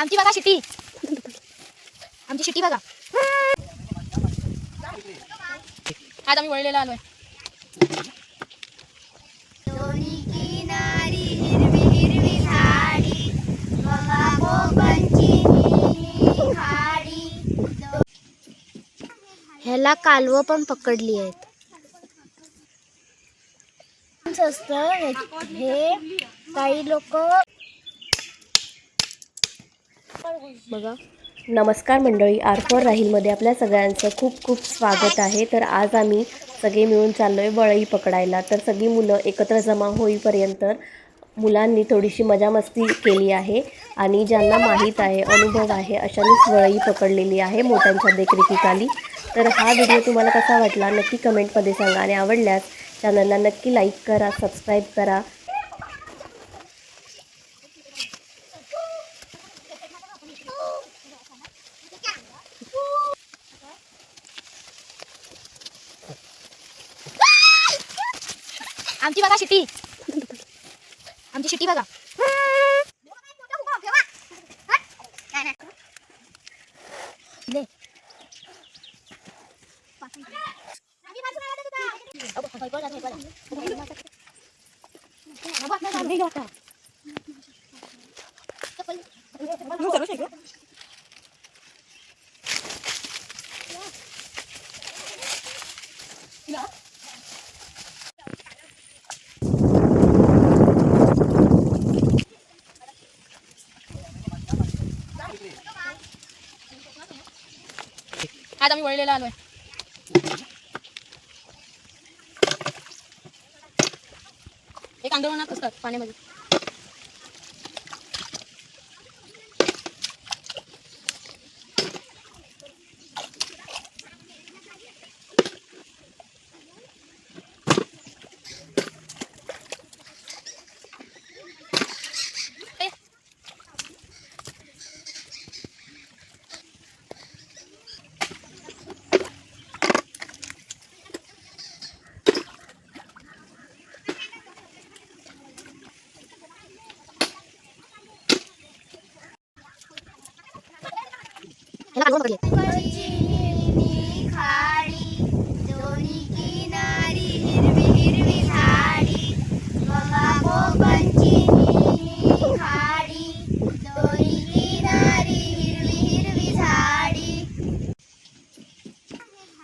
आमची बघा शिटी, आमची शिटी बघा. आज आम्ही वळलेला आलोय. ह्याला कालवं पण पकडली आहेत. हे काही लोक बघा. नमस्कार मंडळी, R4 राहीलमध्ये आपल्या सगळ्यांचं खूप खूप स्वागत आहे. तर आज आम्ही सगळे मिळून चाललोय वळई पकडायला. तर सगळी मुलं एकत्र जमा होईपर्यंत मुलांनी थोडीशी मजामस्ती केली आहे आणि ज्यांना माहीत आहे, अनुभव आहे, अशानेच वळई पकडलेली आहे मोठ्यांच्या देखरेखीखाली. तर हा व्हिडिओ तुम्हाला कसा वाटला नक्की कमेंटमध्ये सांगा आणि आवडल्यास चॅनलला नक्की लाईक करा, सबस्क्राईब करा. आमची बघा शिटी, आमची शिटी बघा. आज आम्ही वळलेला आलोय. एक आंदोलनात असतात पाण्यामध्ये.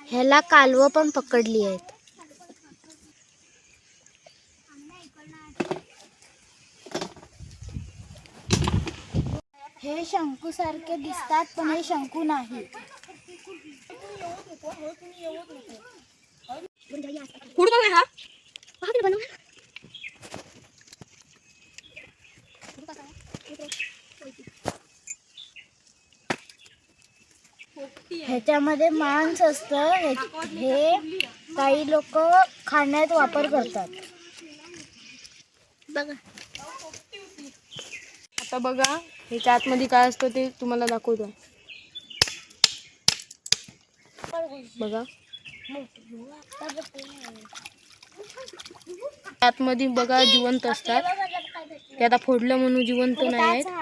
ह्याला कालवं पण पकडली आहेत. हे शंकू सारखे दिसतात पण हे शंकू नाही. ह्याच्यामध्ये मांस असतं. हे काही लोक खाण्यात वापर करतात. बघा आता बघा ह्याच्या आतमध्ये काय असतं ते तुम्हाला दाखवतो. बघा आतमध्ये बघा जिवंत असतात. ते आता फोडलं म्हणून जिवंत नाही आहेत.